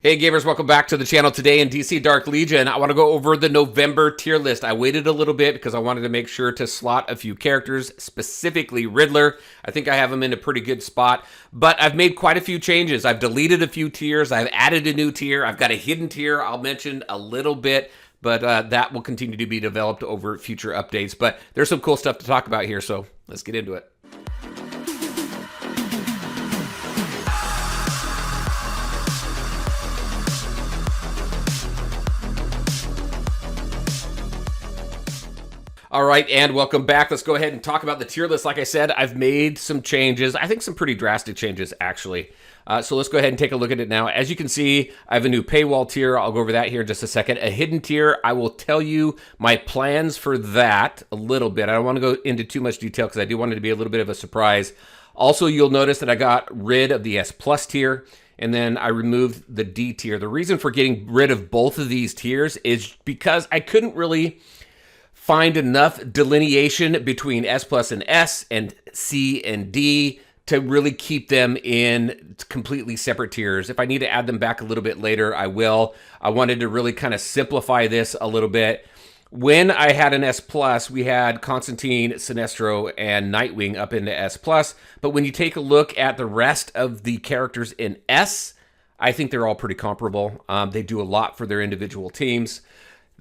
Hey gamers, welcome back to the channel. Today in DC Dark Legion, I want to go over the November tier list. I waited a little bit because I wanted to make sure to slot a few characters, specifically Riddler. I think I have him in a pretty good spot, but I've made quite a few changes. I've deleted a few tiers, I've added a new tier, I've got a hidden tier I'll mention a little bit, but that will continue to be developed over future updates. But there's some cool stuff to talk about here, so let's get into it. All right, and welcome back. Let's go ahead and talk about the tier list. Like I said, I've made some changes. I think some pretty drastic changes, actually. So let's go ahead and take a look at it now. As you can see, I have a new paywall tier. I'll go over that here in just a second. A hidden tier, I will tell you my plans for that a little bit. I don't want to go into too much detail because I do want it to be a little bit of a surprise. Also, you'll notice that I got rid of the S Plus tier, and then I removed the D tier. The reason for getting rid of both of these tiers is because I couldn't really find enough delineation between S plus and S and C and D to really keep them in completely separate tiers. If I need to add them back a little bit later, I will. I wanted to really kind of simplify this a little bit. When I had an S plus, we had Constantine, Sinestro, and Nightwing up into S plus. But when you take a look at the rest of the characters in S, I think they're all pretty comparable. They do a lot for their individual teams.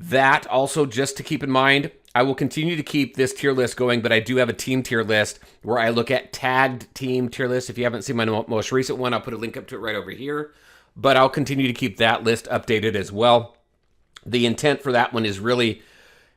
That also, just to keep in mind, I will continue to keep this tier list going, but I do have a team tier list where I look at tagged team tier lists. If you haven't seen my most recent one, I'll put a link up to it right over here. But I'll continue to keep that list updated as well. The intent for that one is really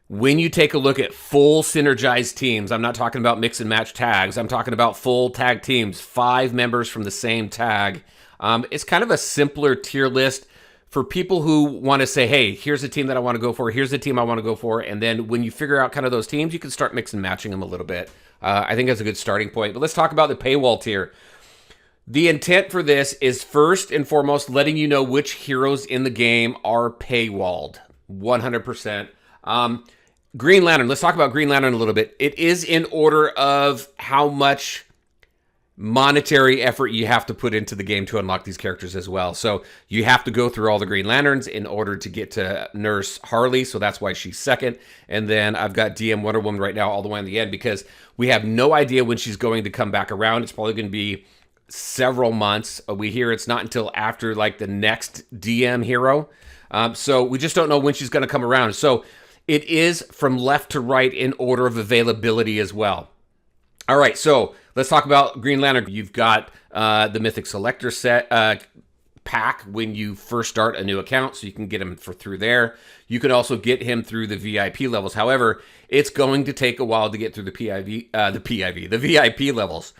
when you take a look at full synergized teams. I'm not talking about mix and match tags. I'm talking about full tag teams, 5 members from the same tag. It's kind of a simpler tier list for people who want to say, hey, here's a team that I want to go for, here's the team I want to go for, and then when you figure out kind of those teams, you can start mixing and matching them a little bit. I think that's a good starting point. But let's talk about the paywall tier. The intent for this is first and foremost letting you know which heroes in the game are paywalled, 100%. Green Lantern, let's talk about Green Lantern a little bit. It is in order of how much monetary effort you have to put into the game to unlock these characters as well. So you have to go through all the Green Lanterns in order to get to Nurse Harley, so that's why she's second. And then I've got DM Wonder Woman right now all the way in the end because we have no idea when she's going to come back around. It's probably going to be several months. We hear it's not until after like the next DM hero. So we just don't know when she's going to come around. So it is from left to right in order of availability as well. All right, so let's talk about Green Lantern. You've got the Mythic Selector set pack when you first start a new account, so you can get him through there. You can also get him through the VIP levels. However, it's going to take a while to get through the VIP levels.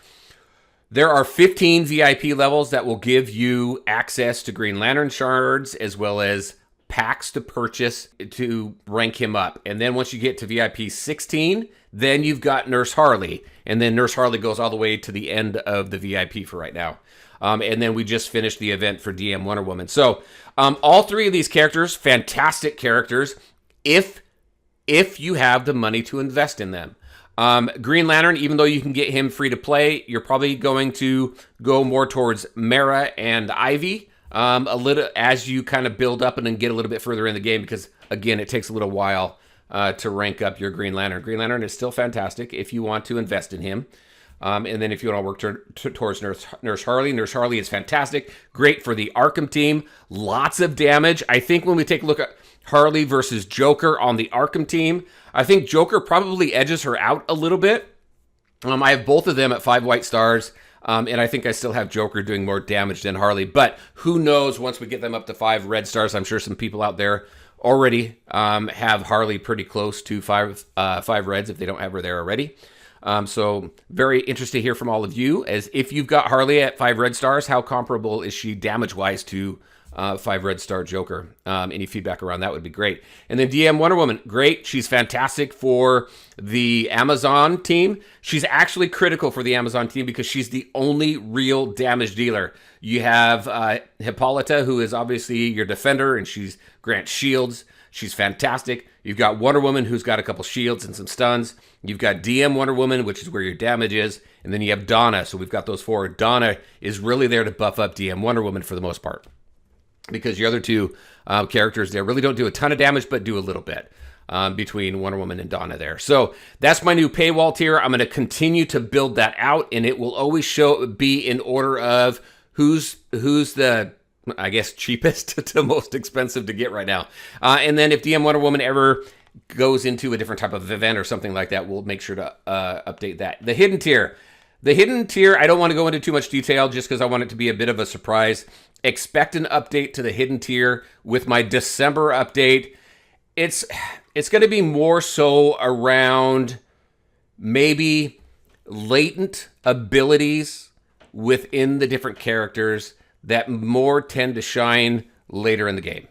There are 15 VIP levels that will give you access to Green Lantern shards as well as packs to purchase to rank him up. And then once you get to VIP 16, then you've got Nurse Harley. And then Nurse Harley goes all the way to the end of the VIP for right now. And then we just finished the event for DM Wonder Woman. So all 3 of these characters, fantastic characters, if you have the money to invest in them. Green Lantern, even though you can get him free to play, you're probably going to go more towards Mara and Ivy a little as you kind of build up and then get a little bit further in the game because, again, it takes a little while to rank up your Green Lantern. Green Lantern is still fantastic if you want to invest in him. And then if you want to work towards Nurse Harley, Nurse Harley is fantastic. Great for the Arkham team. Lots of damage. I think when we take a look at Harley versus Joker on the Arkham team, I think Joker probably edges her out a little bit. I have both of them at 5 white stars. And I think I still have Joker doing more damage than Harley. But who knows once we get them up to 5 red stars. I'm sure some people out there already have Harley pretty close to 5 reds if they don't have her there already. So very interested to hear from all of you as if you've got Harley at 5 red stars, how comparable is she damage-wise to 5 red star Joker? Any feedback around that would be great. And then DM Wonder Woman, great. She's fantastic for the Amazon team. She's actually critical for the Amazon team because she's the only real damage dealer. You have Hippolyta, who is obviously your defender, and she's grants shields. She's fantastic. You've got Wonder Woman, who's got a couple shields and some stuns. You've got DM Wonder Woman, which is where your damage is. And then you have Donna. So we've got those 4. Donna is really there to buff up DM Wonder Woman for the most part. because your other two characters there really don't do a ton of damage, but do a little bit between Wonder Woman and Donna there. So that's my new paywall tier. I'm going to continue to build that out, and it will always be in order of who's the, I guess, cheapest to most expensive to get right now. And then if DM Wonder Woman ever goes into a different type of event or something like that, we'll make sure to update that. The hidden tier. The hidden tier, I don't want to go into too much detail just because I want it to be a bit of a surprise. Expect an update to the hidden tier with my December update. It's going to be more so around maybe latent abilities within the different characters that more tend to shine later in the game.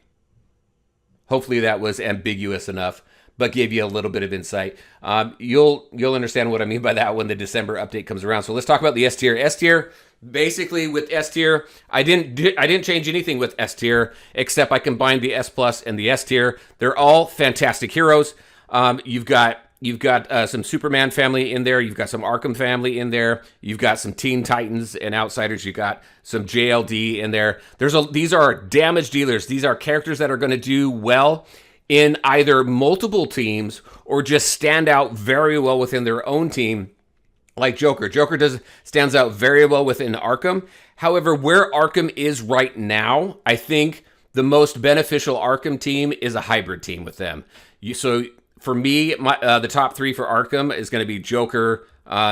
Hopefully that was ambiguous enough, but gave you a little bit of insight. You'll understand what I mean by that when the December update comes around. So let's talk about the S tier. S tier, basically with S tier, I didn't change anything with S tier except I combined the S plus and the S tier. They're all fantastic heroes. You've got some Superman family in there. You've got some Arkham family in there. You've got some Teen Titans and Outsiders. You've got some JLD in there. These are damage dealers. These are characters that are going to do well in either multiple teams or just stand out very well within their own team, like Joker. Joker stands out very well within Arkham. However, where Arkham is right now, I think the most beneficial Arkham team is a hybrid team with them. So for me, the top three for Arkham is going to be Joker,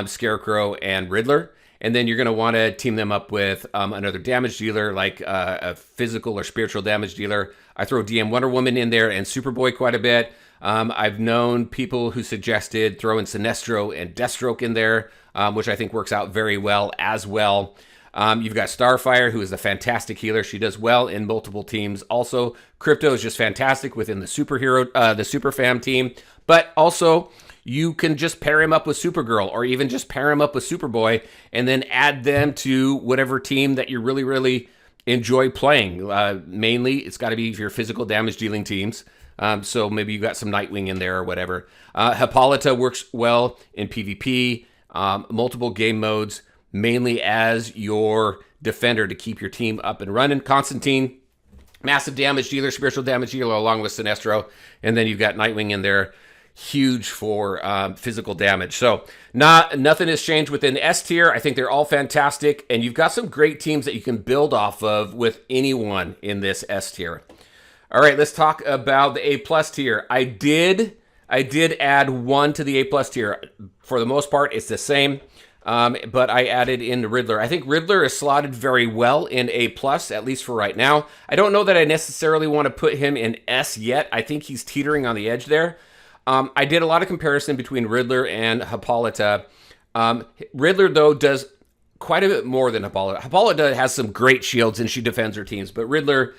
Scarecrow, and Riddler. And then you're going to want to team them up with another damage dealer, like a physical or spiritual damage dealer. I throw DM Wonder Woman in there and Superboy quite a bit. I've known people who suggested throwing Sinestro and Deathstroke in there, which I think works out very well as well. You've got Starfire, who is a fantastic healer. She does well in multiple teams. Also, Crypto is just fantastic within the the Super Fam team. But also, you can just pair him up with Supergirl or even just pair him up with Superboy and then add them to whatever team that you really, really enjoy playing. Mainly, it's got to be your physical damage dealing teams. So maybe you got some Nightwing in there or whatever. Hippolyta works well in PvP, multiple game modes, mainly as your defender to keep your team up and running. Constantine, massive damage dealer, spiritual damage dealer along with Sinestro. And then you've got Nightwing in there, huge for physical damage. So nothing has changed within S tier. I think they're all fantastic. And you've got some great teams that you can build off of with anyone in this S tier. All right, let's talk about the A plus tier. I did add one to the A plus tier. For the most part, it's the same. But I added in Riddler. I think Riddler is slotted very well in A+, at least for right now. I don't know that I necessarily want to put him in S yet. I think he's teetering on the edge there. I did a lot of comparison between Riddler and Hippolyta. Riddler, though, does quite a bit more than Hippolyta. Hippolyta has some great shields, and she defends her teams. But Riddler,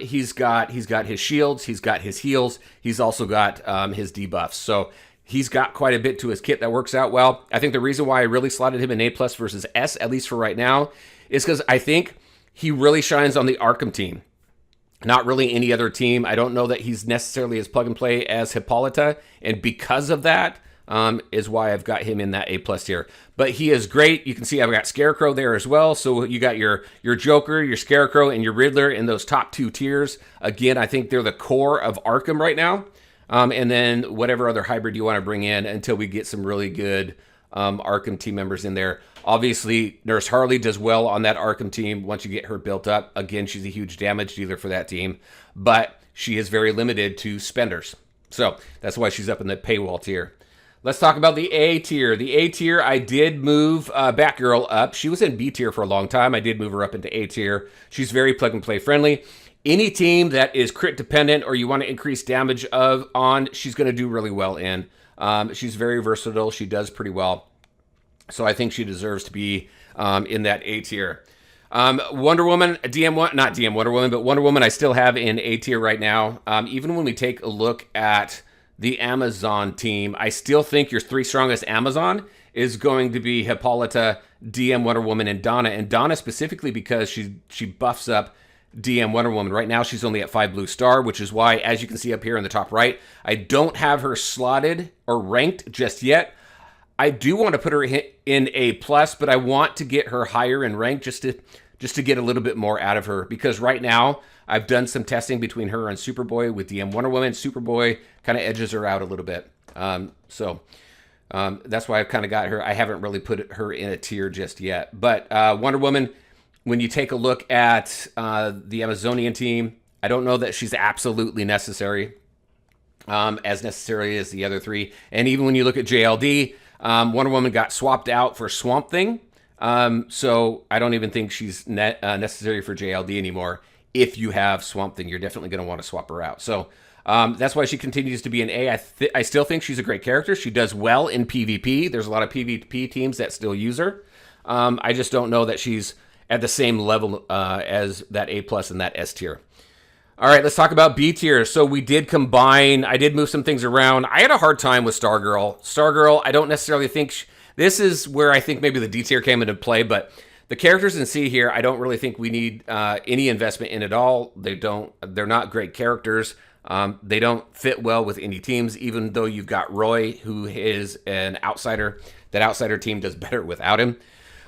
he's got his shields, he's got his heals, he's also got his debuffs. So he's got quite a bit to his kit that works out well. I think the reason why I really slotted him in A+ versus S, at least for right now, is because I think he really shines on the Arkham team. Not really any other team. I don't know that he's necessarily as plug and play as Hippolyta, and because of that is why I've got him in that A+ tier. But he is great. You can see I've got Scarecrow there as well. So you got your Joker, your Scarecrow, and your Riddler in those top two tiers. Again, I think they're the core of Arkham right now. And then whatever other hybrid you want to bring in until we get some really good Arkham team members in there. Obviously, Nurse Harley does well on that Arkham team once you get her built up. Again, she's a huge damage dealer for that team, but she is very limited to spenders. So that's why she's up in the paywall tier. Let's talk about the A tier. The A tier, I did move Batgirl up. She was in B tier for a long time. I did move her up into A tier. She's very plug and play friendly. Any team that is crit dependent or you want to increase damage on, she's going to do really well in. She's very versatile. She does pretty well. So I think she deserves to be in that A tier. Wonder Woman, not DM Wonder Woman, but Wonder Woman I still have in A tier right now. Even when we take a look at the Amazon team, I still think your three strongest Amazon is going to be Hippolyta, DM Wonder Woman, and Donna. And Donna specifically because she buffs up DM Wonder Woman. Right now, she's only at 5 blue star, which is why, as you can see up here in the top right, I don't have her slotted or ranked just yet. I do want to put her in A+, but I want to get her higher in rank just to get a little bit more out of her, because right now, I've done some testing between her and Superboy with DM Wonder Woman. Superboy kind of edges her out a little bit. That's why I've kind of got her. I haven't really put her in a tier just yet. But Wonder Woman, when you take a look at the Amazonian team, I don't know that she's absolutely necessary, as necessary as the other three. And even when you look at JLD, Wonder Woman got swapped out for Swamp Thing. So I don't even think she's necessary for JLD anymore. If you have Swamp Thing, you're definitely going to want to swap her out. So that's why she continues to be an A. I still think she's a great character. She does well in PvP. There's a lot of PvP teams that still use her. I just don't know that she's at the same level as that A+ and that S tier. All right, let's talk about B tier. So we did combine. I did move some things around. I had a hard time with Stargirl. Stargirl, I don't necessarily think... this is where I think maybe the D tier came into play, but the characters in C here, I don't really think we need any investment in at all. They're not great characters. They don't fit well with any teams, even though you've got Roy, who is an outsider. That outsider team does better without him.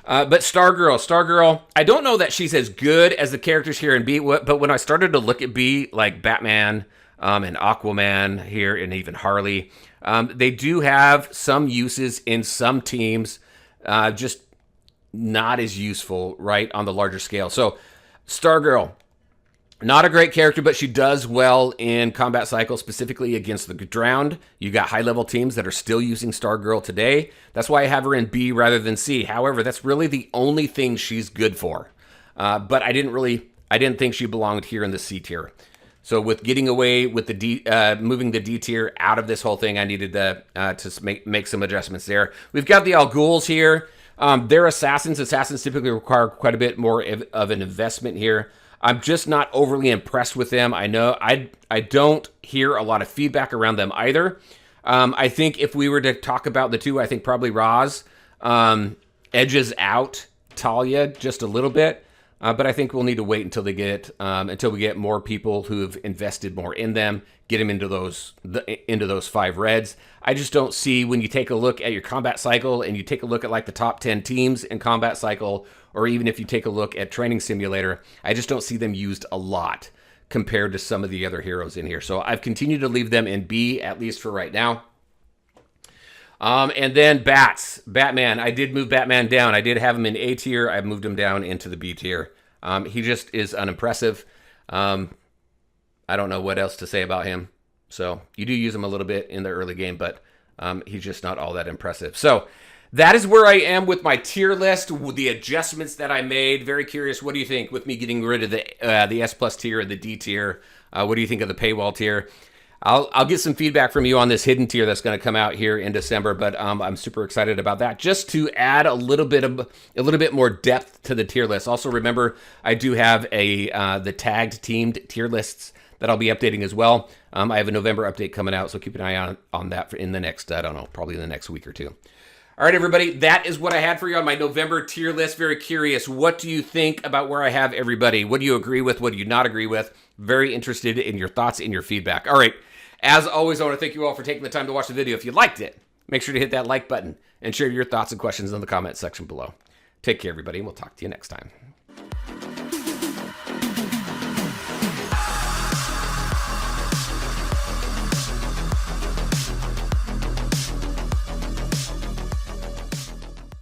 But Stargirl, I don't know that she's as good as the characters here in B, but when I started to look at B, like Batman and Aquaman here, and even Harley, they do have some uses in some teams, just not as useful, right, on the larger scale. So Stargirl, not a great character, but she does well in combat cycle, specifically against the drowned. You got high-level teams that are still using Stargirl today. That's why I have her in B rather than C. However, that's really the only thing she's good for. But I didn't think she belonged here in the C tier. So with getting away with the moving the D tier out of this whole thing, I needed to make some adjustments there. We've got the Al Ghuls here. They're assassins. Assassins typically require quite a bit more of an investment here. I'm just not overly impressed with them. I know I don't hear a lot of feedback around them either. I think if we were to talk about the two, I think probably Roz edges out Talia just a little bit. But I think we'll need to wait until until we get more people who've invested more in them, get them into those 5 reds. I just don't see, when you take a look at your combat cycle and you take a look at like the top 10 teams in combat cycle, or even if you take a look at Training Simulator, I just don't see them used a lot compared to some of the other heroes in here. So I've continued to leave them in B, at least for right now. And then Batman. I did move Batman down. I did have him in A tier. I've moved him down into the B tier. He just is unimpressive. I don't know what else to say about him. So you do use him a little bit in the early game, but he's just not all that impressive. So that is where I am with my tier list, with the adjustments that I made. Very curious, what do you think with me getting rid of the S+ tier and the D tier? What do you think of the paywall tier? I'll get some feedback from you on this hidden tier that's going to come out here in December, but I'm super excited about that, just to add a little bit more depth to the tier list. Also, remember, I do have the tagged teamed tier lists that I'll be updating as well. I have a November update coming out, so keep an eye on that in the next, I don't know, probably in the next week or two. All right, everybody, that is what I had for you on my November tier list. Very curious, what do you think about where I have everybody? What do you agree with? What do you not agree with? Very interested in your thoughts and your feedback. All right. As always, I want to thank you all for taking the time to watch the video. If you liked it, make sure to hit that like button and share your thoughts and questions in the comment section below. Take care, everybody, and we'll talk to you next time.